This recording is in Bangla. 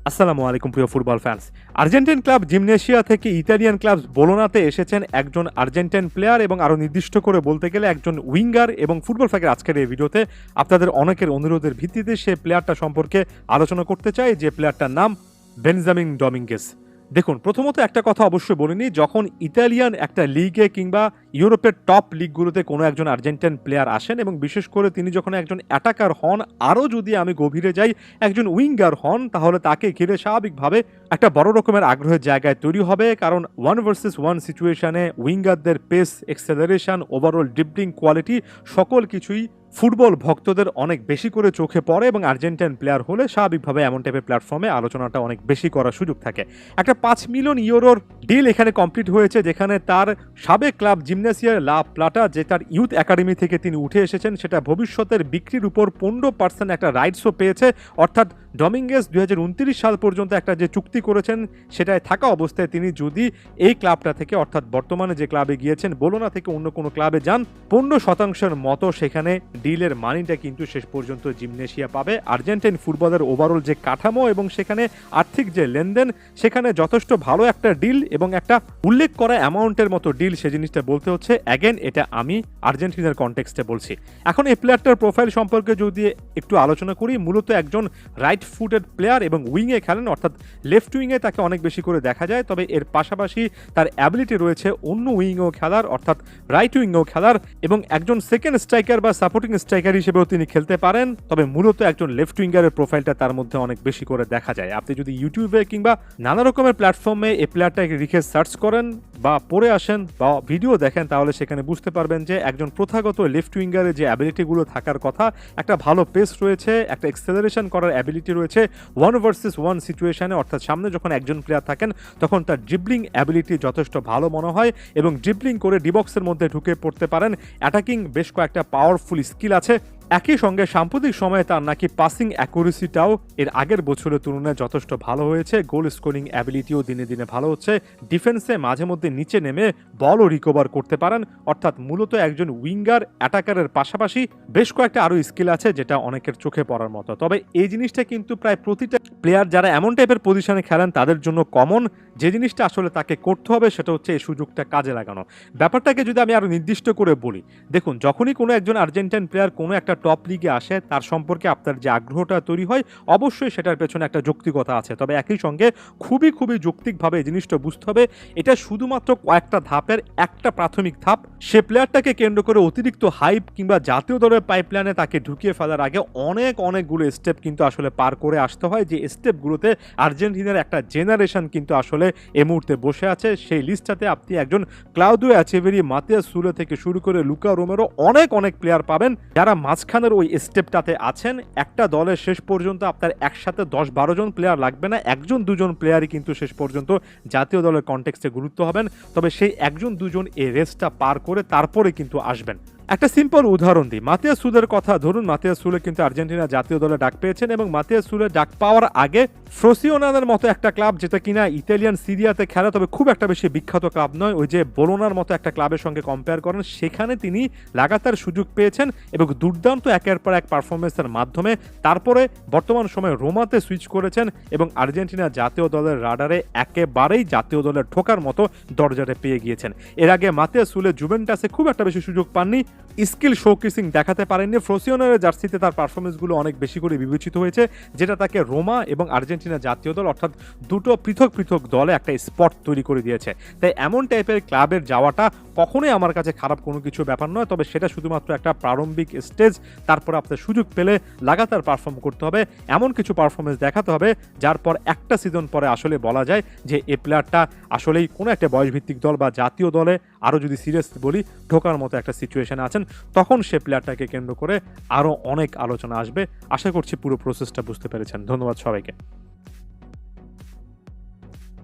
আসসালামু আলাইকুম প্রিয় ফুটবল ফ্যান্স। আর্জেন্টাইন ক্লাব জিমনেসিয়া থেকে ইতালিয়ান ক্লাব বোলোনাতে এসেছেন একজন আর্জেন্টাইন প্লেয়ার এবং আরও নির্দিষ্ট করে বলতে গেলে একজন উইঙ্গার। এবং ফুটবল ফ্যাকের আজকের এই ভিডিওতে আপনাদের অনেকের অনুরোধের ভিত্তিতে সে প্লেয়ারটা সম্পর্কে আলোচনা করতে চাই, যে প্লেয়ারটার নাম বেনজামিন ডমিঙ্গেস। দেখুন, প্রথমত একটা কথা অবশ্যই বলিনি, যখন ইতালিয়ান একটা লিগে কিংবা ইউরোপের টপ লিগগুলোতে কোনো একজন আর্জেন্টাইন প্লেয়ার আসেন এবং বিশেষ করে তিনি যখন একজন অ্যাটাকার হন, আরও যদি আমি গভীরে যাই একজন উইঙ্গার হন, তাহলে তাকে ঘিরে স্বাভাবিকভাবে একটা বড় রকমের আগ্রহের জায়গায় তৈরি হবে। কারণ 1 ভার্সেস 1 সিচুয়েশনে উইঙ্গারদের pace, acceleration, overall dribbling quality সকল কিছুই ফুটবল ভক্তদের অনেক বেশি করে চোখে পড়ে এবং আর্জেন্টাইন প্লেয়ার হলে স্বাভাবিকভাবে এমন টাইপের প্ল্যাটফর্মে আলোচনাটা অনেক বেশি করার সুযোগ থাকে। একটা 5 মিলিয়ন ইউরোর ডিল এখানে কমপ্লিট হয়েছে, যেখানে তার সাবেক ক্লাব জিমনেসিয়ার লা প্লাটা, যে তার ইউথ একাডেমি থেকে তিনি উঠে এসেছেন, সেটা ভবিষ্যতের বিক্রির উপর 15% একটা রাইটসও পেয়েছে। অর্থাৎ ডমিঙ্গেস 2029 সাল পর্যন্ত একটা যে চুক্তি করেছেন সেটায় থাকা অবস্থায় তিনি যদি এই ক্লাবটা থেকে, অর্থাৎ বর্তমানে যে ক্লাবে গিয়েছেন বোলোনা থেকে অন্য কোনো ক্লাবে যান, 15% মতো সেখানে ডিলের মানিটা কিন্তু শেষ পর্যন্ত জিমনেসিয়া পাবে। আর্জেন্টাইন ফুটবলের ওভারঅল যে কাঠামো এবং সেখানে আর্থিক যে লেনদেন, সেখানে যথেষ্ট ভালো একটা ডিল এবং একটা উল্লেখ করা অ্যামাউন্টের মতো ডিল, সে জিনিসটা বলতে হচ্ছে। অ্যাগেন এটা আমি আর্জেন্টিনার কনটেক্সটে বলছি। এখন এই প্লেয়ারটার প্রোফাইল সম্পর্কে যদি একটু আলোচনা করি, মূলত একজন রাইট ফুটেড প্লেয়ার এবং উইংয়ে খেলেন, অর্থাৎ লেফট উইংয়ে তাকে অনেক বেশি করে দেখা যায়। তবে এর পাশাপাশি তার অ্যাবিলিটি রয়েছে অন্য উইংয়েও খেলার, অর্থাৎ রাইট উইংয়েও খেলার, এবং একজন সেকেন্ড স্ট্রাইকার বা সাপোর্টিং স্ট্রাইকার হিসেবেও তিনি খেলতে পারেন। তবে মূলত একজন লেফট উইঙ্গারের প্রোফাইলটা তার মধ্যে অনেক বেশি করে দেখা যায়। আপনি যদি ইউটিউবে কিংবা নানা রকমের প্ল্যাটফর্মে এই প্লেয়ারটাকে লিখে সার্চ করেন বা পড়ে আসেন বা ভিডিও দেখেন, তাহলে সেখানে বুঝতে পারবেন যে একজন প্রথাগত লেফট উইঙ্গারের যে অ্যাবিলিটিগুলো থাকার কথা, একটা ভালো পেস রয়েছে, একটা এক্সেলারেশন করার অ্যাবিলিটি রয়েছে 1 ভার্সেস 1 সিচুয়েশনে, অর্থাৎ সামনে যখন একজন প্লেয়ার থাকেন তখন তার ড্রিবলিং অ্যাবিলিটি যথেষ্ট ভালো মনে হয় এবং ড্রিবলিং করে ডিবক্সের মধ্যে ঢুকে পড়তে পারেন। অ্যাটাকিং বেশ কয়েকটা পাওয়ারফুল স্কিল আছে। একই সঙ্গে সাম্প্রতিক সময়ে তার নাকি পাসিং অ্যাকুরেসিটাও এর আগের বছরের তুলনায় যথেষ্ট ভালো হয়েছে। গোল স্কোরিং অ্যাবিলিটিও দিনে দিনে ভালো হচ্ছে। ডিফেন্সে মাঝে মধ্যে নিচে নেমে বলও রিকভার করতে পারেন। অর্থাৎ মূলত একজন উইঙ্গার অ্যাটাকারের পাশাপাশি বেশ কয়েকটা আরও স্কিল আছে, যেটা অনেকের চোখে পড়ার মতো। তবে এই জিনিসটা কিন্তু প্রায় প্রতিটা প্লেয়ার যারা এমন টাইপের পজিশনে খেলেন তাদের জন্য কমন। যে জিনিসটা আসলে তাকে করতে হবে সেটা হচ্ছে এই সুযোগটা কাজে লাগানো। ব্যাপারটাকে যদি আমি আরও নির্দিষ্ট করে বলি, দেখুন, যখনই কোনো একজন আর্জেন্টাইন প্লেয়ার কোনো একটা টপ লিগে আসে, তার সম্পর্কে আপনার যে আগ্রহটা তৈরি হয়, অবশ্যই সেটার পেছনে একটা যৌক্তিকতা আছে। তবে একই সঙ্গে খুবই যৌক্তিকভাবে এই জিনিসটা বুঝতে হবে, এটা শুধুমাত্র কয়েকটা ধাপের একটা প্রাথমিক ধাপ। সে প্লেয়ারটাকে কেন্দ্র করে অতিরিক্ত হাইপ কিংবা জাতীয় দলের পাইপলাইনে তাকে ঢুকিয়ে ফেলার আগে অনেকগুলো স্টেপ কিন্তু আসলে পার করে আসতে হয়, যে স্টেপগুলোতে আর্জেন্টিনার একটা জেনারেশন কিন্তু আসলে এই মুহূর্তে বসে আছে। সেই লিস্টটাতে আপনি একজন ক্লাউদিও এচেভেরি, মাতিয়াস সুলে থেকে শুরু করে লুকা রোমেরো অনেক প্লেয়ার পাবেন, যারা মাঝখানের ওই স্টেপটাতে আছেন। একটা দলের শেষ পর্যন্ত আপনার একসাথে 10-12 জন প্লেয়ার লাগবে না, 1-2 জন প্লেয়ারই কিন্তু শেষ পর্যন্ত জাতীয় দলের কনটেক্সটে গুরুত্ব হবেন। তবে সেই 1-2 জন এই রেসটা পার করে তারপরে কিন্তু আসবেন। একটা সিম্পল উদাহরণ দিই, মাতিয়াস সুলের কথা ধরুন। মাতিয়াস সুলে কিন্তু আর্জেন্টিনা জাতীয় দলে ডাক পেয়েছেন এবং মাতিয়াস সুলে ডাক পাওয়ার আগে ফ্রোসিওনাদের মতো একটা ক্লাব, যেটা কিনা ইতালিয়ান সিরিয়াতে খেলা, তবে খুব একটা বেশি বিখ্যাত ক্লাব নয়, ওই যে বোলোনার মতো একটা ক্লাবের সঙ্গে কম্পেয়ার করেন, সেখানে তিনি লাগাতার সুযোগ পেয়েছেন এবং দুর্দান্ত একের পর এক পারফরমেন্সের মাধ্যমে তারপরে বর্তমান সময়ে রোমাতে সুইচ করেছেন এবং আর্জেন্টিনা জাতীয় দলের রাডারে একেবারেই জাতীয় দলের ঠোকার মতো দরজাটা পেয়ে গিয়েছেন। এর আগে মাতিয়াস সুলে জুভেন্টাসে খুব একটা বেশি সুযোগ পাননি, স্কিল শোকেসিং দেখাতে পারেননি। ফ্রোসিওনারের জার্সিতে তার পারফরমেন্সগুলো অনেক বেশি করে বিবেচিত হয়েছে, যেটা তাকে রোমা এবং আর্জেন্টিনা জাতীয় দল, অর্থাৎ দুটো পৃথক দলে একটা স্পট তৈরি করে দিয়েছে। তাই এমন টাইপের ক্লাবের যাওয়াটা কখনোই আমার কাছে খারাপ কোনো কিছু ব্যাপার নয়। তবে সেটা শুধুমাত্র একটা প্রারম্ভিক স্টেজ, তারপর আপনার সুযোগ পেলে লাগাতার পারফর্ম করতে হবে, এমন কিছু পারফরমেন্স দেখাতে হবে যার পর একটা সিজন পরে আসলে বলা যায় যে এই প্লেয়ারটা আসলেই কোনো একটা বয়সভিত্তিক দল বা জাতীয় দলে, আরও যদি সিরিয়াস বলি, ঢোকার মতো একটা সিচুয়েশনে আছেন। তখন সে প্লেয়ারটাকে কেন্দ্র করে আরও অনেক আলোচনা আসবে। আশা করছি পুরো প্রসেসটা বুঝতে পেরেছেন। ধন্যবাদ সবাইকে।